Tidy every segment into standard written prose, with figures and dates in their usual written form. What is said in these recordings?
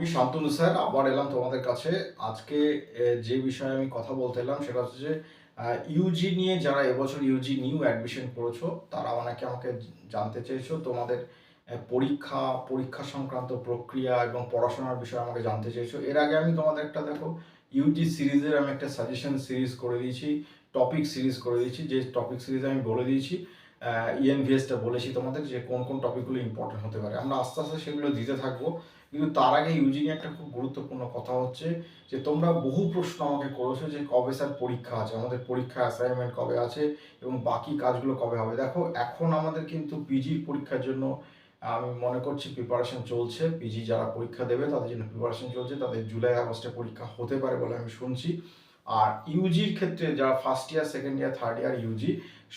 আমি শান্তনু স্যার আবার এলাম তোমাদের কাছে। আজকে যে বিষয়ে আমি কথা বলতে এলাম সেটা হচ্ছে যে ইউজি নিয়ে, যারা এবছর ইউজি নিউ অ্যাডমিশন করেছো তারা অনেকে আমাকে জানতে চেয়েছো তোমাদের পরীক্ষা পরীক্ষা সংক্রান্ত প্রক্রিয়া এবং পড়াশোনার বিষয়ে আমাকে জানতে চেয়েছো। এর আগে আমি তোমাদের একটা দেখো ইউজি সিরিজের আমি একটা সাজেশন সিরিজ করে দিয়েছি, টপিক সিরিজ করে দিয়েছি। যে টপিক সিরিজে আমি বলে দিয়েছি ইএনভিএসটা বলেছি তোমাদের যে কোন কোন টপিকগুলো ইম্পর্টেন্ট হতে পারে। আমরা আস্তে আস্তে সেগুলো দিতে থাকবো। কিন্তু তার আগে ইউজি নিয়ে একটা খুব গুরুত্বপূর্ণ কথা হচ্ছে যে তোমরা বহু প্রশ্ন আমাকে করেছো যে কবে স্যার পরীক্ষা আছে, আমাদের পরীক্ষা অ্যাসাইনমেন্ট কবে আছে এবং বাকি কাজগুলো কবে হবে। দেখো এখন আমাদের কিন্তু পিজির পরীক্ষার জন্য আমি মনে করছি প্রিপারেশন চলছে। পিজি যারা পরীক্ষা দেবে তাদের জন্য প্রিপারেশন চলছে, তাদের জুলাই আগস্টে পরীক্ষা হতে পারে বলে আমি শুনছি। আর ইউজির ক্ষেত্রে যারা first year, second year, third year Yuji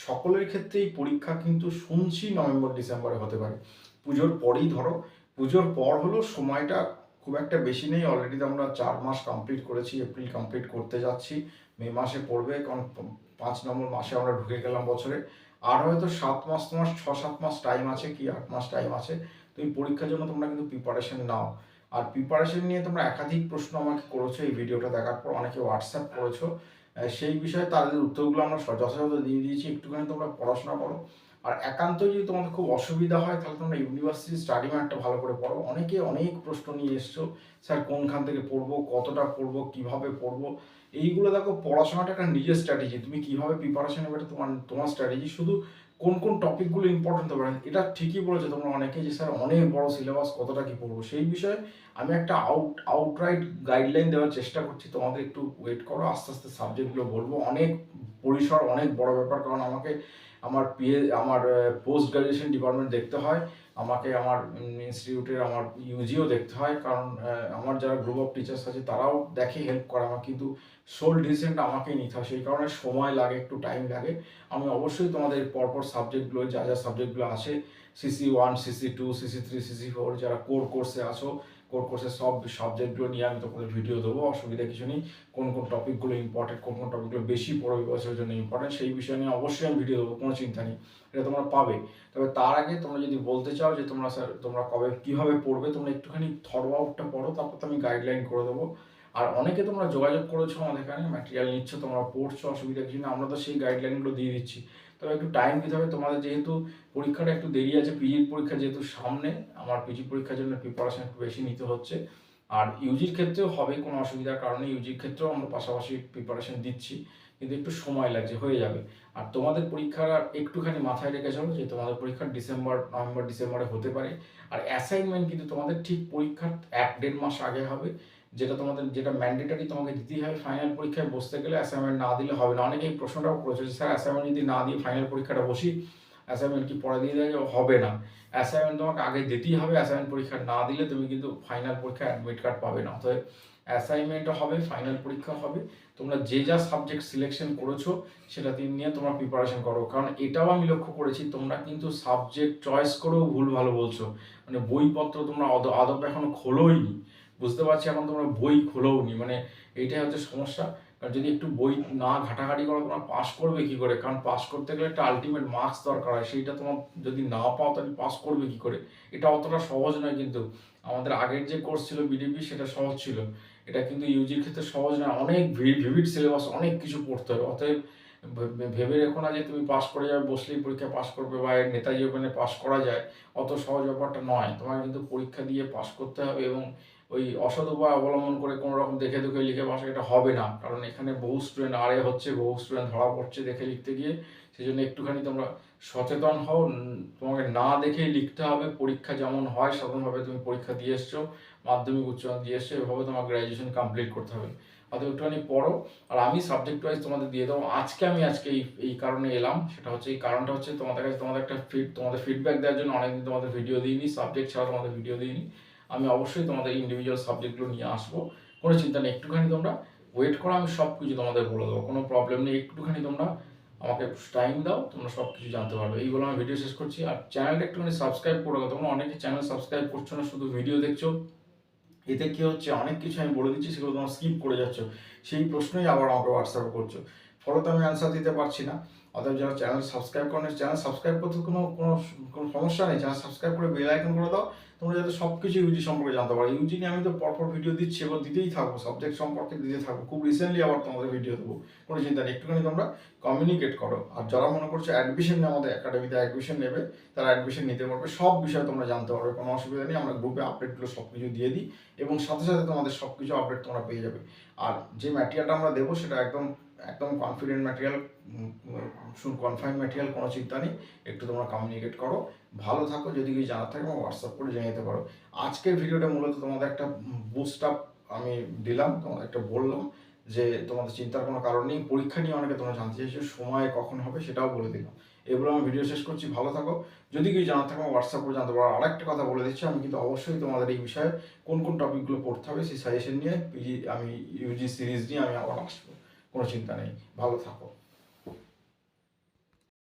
সকলের ক্ষেত্রেই পরীক্ষা কিন্তু শুনছি নভেম্বর ডিসেম্বরে হতে পারে। পুজোর পরেই ধরো, পুজোর পর হলো সময়টা খুব একটা বেশি নেই। অলরেডি তো আমরা 4 মাস কমপ্লিট করেছি, এপ্রিল কমপ্লিট করতে যাচ্ছি, মে মাসে পড়বে, কারণ 5 নম্বর মাসে আমরা ঢুকে গেলাম বছরে। আর হয়তো 7 মাস, তোমার 6-7 মাস টাইম আছে, কি 8 মাস টাইম আছে। তুমি পরীক্ষার জন্য তোমরা কিন্তু প্রিপারেশন নাও। আর প্রিপারেশন নিয়ে তোমরা একাধিক প্রশ্ন আমাকে করেছো এই ভিডিওটা দেখার পর, অনেকে হোয়াটসঅ্যাপ করেছো। সেই বিষয়ে তাদের উত্তরগুলো আমরা যথাযথ দিয়ে দিয়েছি। একটুখানি তোমরা পড়াশোনা করো। আর একান্ত যদি তোমাদের খুব অসুবিধা হয় তাহলে তোমরা ইউনিভার্সিটি স্টাডি ম্যাটটা ভালো করে পড়ো। অনেকে অনেক প্রশ্ন নিয়ে এসছো, স্যার কোনখান থেকে পড়বো, কতটা পড়বো, কিভাবে পড়বো। এইগুলো দেখো, পড়াশোনাটা একটা নিজের স্ট্র্যাটেজি, তুমি কিভাবে প্রিপারেশন নেবে এটা তোমার তোমার স্ট্র্যাটেজি। শুধু কোন কোন টপিকগুলো ইম্পর্টেন্ট হতে পারে এটা ঠিকই বলেছো তোমরা অনেকে যে স্যার অনেক বড় সিলেবাস, কতটা কি পড়বো। সেই বিষয়ে আমি একটা আউটরাইট গাইডলাইন দেওয়ার চেষ্টা করছি। তোমাদের একটু ওয়েট করো, আস্তে আস্তে সাবজেক্টগুলো বলবো। অনেক পরিসর, অনেক বড় ব্যাপার, কারণ আমাকে আমার আমার পোস্ট গ্রাজুয়েশন ডিপার্টমেন্ট দেখতে হয়, আমাকে আমার ইনস্টিটিউটের আমার ইউজিও দেখতে হয়, কারণ আমার যারা গ্রুপ অফ টিচার্স আছে তারাও দেখে, হেল্প করে আমার, কিন্তু সোল ডিসিশনটা আমাকেই নিতে হয়। সেই কারণে সময় লাগে, একটু টাইম লাগে। আমি অবশ্যই তোমাদের পরপর সাবজেক্টগুলো, যা যা সাবজেক্টগুলো আছে, CC1, CC2, CC3, CC4, যারা কোর্সে আছো, কোর্সের সব সাবজেক্টগুলো নিয়ে আমি তোমাদের ভিডিও দেবো, অসুবিধা কিছু নেই। কোন কোন টপিকগুলো ইম্পর্টেন্ট, কোন কোন টপিকগুলো বেশি পড়বে বছরের জন্য ইম্পর্টেন্ট, সেই বিষয় নিয়ে অবশ্যই আমি ভিডিও দেবো, কোনো চিন্তা নেই, এটা তোমরা পাবে। তবে তার আগে তোমরা যদি বলতে চাও যে তোমরা স্যার তোমরা কবে কীভাবে পড়বে, তোমরা একটুখানি থরো আউটটা পড়ো, তারপর তো আমি গাইডলাইন করে দেবো। আর অনেকে তোমরা যোগাযোগ করেছো আমাদের এখানে, ম্যাটেরিয়াল নিচ্ছ, তোমরা পড়ছো, অসুবিধা কিছু না, আমরা তো সেই গাইডলাইনগুলো দিয়ে দিচ্ছি। তবে একটু টাইম দিতে হবে তোমাদের, যেহেতু পরীক্ষাটা একটু দেরি আছে, পিজির পরীক্ষা যেহেতু সামনে, আমার পিজি পরীক্ষার জন্য প্রিপারেশন একটু বেশি নিতে হচ্ছে। আর ইউজির ক্ষেত্রেও হবে, কোনো অসুবিধার কারণে ইউজির ক্ষেত্রেও আমরা পাশাপাশি প্রিপারেশন দিচ্ছি, কিন্তু একটু সময় লাগছে, হয়ে যাবে। আর তোমাদের পরীক্ষা একটুখানি মাথায় রেখে চলো যে তোমাদের পরীক্ষা নভেম্বর ডিসেম্বরে হতে পারে। আর অ্যাসাইনমেন্ট কিন্তু তোমাদের ঠিক পরীক্ষার 1-1.5 মাস আগে হবে, যেটা ম্যান্ডেটারি তোমাকে দিতেই হবে। ফাইনাল পরীক্ষায় বসতে গেলে অ্যাসাইনমেন্ট না দিলে হবে না। অনেকে এই প্রশ্নটাও করেছে যে স্যার অ্যাসাইনমেন্ট যদি না দিয়ে ফাইনাল পরীক্ষাটা বসি, অ্যাসাইনমেন্ট কি পরে দিয়ে দেয়? হবে না, অ্যাসাইনমেন্ট তোমাকে আগে দিতেই হবে। অ্যাসাইনমেন্ট পরীক্ষা না দিলে তুমি কিন্তু ফাইনাল পরীক্ষা অ্যাডমিট কার্ড পাবে না। অতএব অ্যাসাইনমেন্টও হবে, ফাইনাল পরীক্ষা হবে। তোমরা যে যা সাবজেক্ট সিলেকশন করেছো সেটা নিয়ে তোমরা প্রিপারেশন করো, কারণ এটাও আমি লক্ষ্য করেছি তোমরা কিন্তু সাবজেক্ট চয়েস করেও ভুল ভালো বলছো। মানে বইপত্র তোমরা আদব এখনো খোলোইনি, বুঝতে পারছি, এখন তোমরা বই খোলোওনি, মানে এইটাই হচ্ছে সমস্যা। কারণ যদি একটু বই না ঘাটাঘাটি করো, তোমরা পাস করবে কি করে? কারণ পাস করতে গেলে একটা আলটিমেট মার্কস দরকার হয়, সেইটা তোমার যদি না পাও তাহলে পাস করবে কি করে? এটা অতটা সহজ নয় কিন্তু। আমাদের আগের যে কোর্স ছিল বিডিপি, সেটা সহজ ছিল, এটা কিন্তু ইউজির ক্ষেত্রে সহজ নয়। অনেক ভিভিড সিলেবাস, অনেক কিছু পড়তে হবে। অতএব ভেবে রেখো না যে তুমি পাস করে যাবে, বসলেই পরীক্ষা পাস করবে, বা নেতাজি ওপেনে পাস করা যায়, অত সহজ ব্যাপারটা নয়। তোমার কিন্তু পরীক্ষা দিয়ে পাস করতে হবে, এবং ওই অসৎ উপায় অবলম্বন করে কোনো রকম দেখে দেখে লিখে পাস, এটা হবে না। কারণ এখানে বহু স্টুডেন্ট হচ্ছে, বহু স্টুডেন্ট ধরা পড়ছে দেখে লিখতে গিয়ে। সেই জন্য একটুখানি তোমরা সচেতন হও, তোমাকে না দেখেই লিখতে হবে। পরীক্ষা যেমন হয় সাধারণভাবে তুমি পরীক্ষা দিয়ে এসছো, মাধ্যমিক উচ্চ মাধ্যমিক দিয়ে এসছো, এভাবে তোমার গ্র্যাজুয়েশন কমপ্লিট করতে হবে। অতএব একটুখানি পড়ো। আর আমি সাবজেক্ট ওয়াইজ তোমাদের দিয়ে দেবো। আজকে এই কারণে এলাম, সেটা হচ্ছে, এই কারণটা হচ্ছে তোমাদের কাছে তোমাদের একটা তোমাদের ফিডব্যাক দেওয়ার জন্য। অনেকদিন তোমাদের ভিডিও দিইনি, সাবজেক্ট ছাড়া তোমাদের ভিডিও দিইনি। আমি অবশ্যই তোমাদের ইন্ডিভিজুয়াল সাবজেক্টগুলো নিয়ে আসবো, কোনো চিন্তা নেই। একটুখানি তোমরা ওয়েট করো, আমি সব কিছু তোমাদের বলে দেবো, কোনো প্রবলেম নেই। একটুখানি তোমরা আমাকে টাইম দাও, তোমরা সব কিছু জানতে পারবে। এই বলে আমি ভিডিও শেষ করছি। আর চ্যানেলটা একটুখানি সাবস্ক্রাইব করে রাখো, তোমরা অনেকে চ্যানেল সাবস্ক্রাইব করছো না, শুধু ভিডিও দেখছো। এতে কি হচ্ছে, অনেক কিছু আমি বলে দিচ্ছি সেগুলো তোমরা স্কিপ করে যাচ্ছ, সেই প্রশ্নই আবার আমাকে হোয়াটসঅ্যাপে করছো, ফলত আমি অ্যান্সার দিতে পারছি না। অতএব যারা চ্যানেল সাবস্ক্রাইব করেন, চ্যানেল সাবস্ক্রাইব করতে কোনো কোনো কোনো সমস্যা নেই, চ্যানেল সাবস্ক্রাইব করে বেল আইকন করে দাও, তোমরা যাতে সব কিছু ইউজি সম্পর্কে জানতে পারো। ইউজি নিয়ে আমি তো পরপর ভিডিও দিচ্ছি, এবার দিতেই থাকবো, সাবজেক্ট সম্পর্কে দিতে থাকবো, খুব রিসেন্টলি আবার তোমাদের ভিডিও দেবো, কোনো চিন্তা নেই। একটুখানি তোমরা কমিউনিকেট করো। আর যারা মনে করছো অ্যাডমিশন নিয়ে আমাদের একাডেমিতে অ্যাডমিশন নেবে, তারা অ্যাডমিশন নিতে পারবে, সব বিষয়ে তোমরা জানতে পারবে, কোনো অসুবিধা নেই। আমরা গ্রুপে আপডেটগুলো সব কিছু দিয়ে দিই এবং সাথে সাথে তোমাদের সব কিছু আপডেট তোমরা পেয়ে যাবে। আর যে ম্যাটেরিয়ালটা আমরা দেবো সেটা একদম একদম কনফিডেন্ট ম্যাটেরিয়াল, কনফাইন ম্যাটেরিয়াল, কোনো চিন্তা নেই। একটু তোমরা কমিউনিকেট করো, ভালো থাকো। যদি কিছু জানার থাকে আমার হোয়াটসঅ্যাপ করে জেনে নিতে পারো। আজকের ভিডিওটা মূলত তোমাদের একটা বুস্ট আপ আমি দিলাম, তোমাদের একটা বললাম যে তোমাদের চিন্তার কোনো কারণ নেই। পরীক্ষা নিয়ে অনেকে তোমরা জানতে চাইছো, সময় কখন হবে সেটাও বলে দিলাম। এগুলো আমি ভিডিও শেষ করছি, ভালো থাকো। যদি কিছু জানার থাকে আমার হোয়াটসঅ্যাপ করে জানতে পারো। আরেকটা কথা বলে দিচ্ছি, আমি কিন্তু অবশ্যই তোমাদের এই বিষয়ে কোন কোন টপিকগুলো পড়তে হবে সেই সাজেশন নিয়ে আমি ইউজি সিরিজ নিয়ে আমি আবার আসবো, কোনো চিন্তা নেই। ভালো থাকো।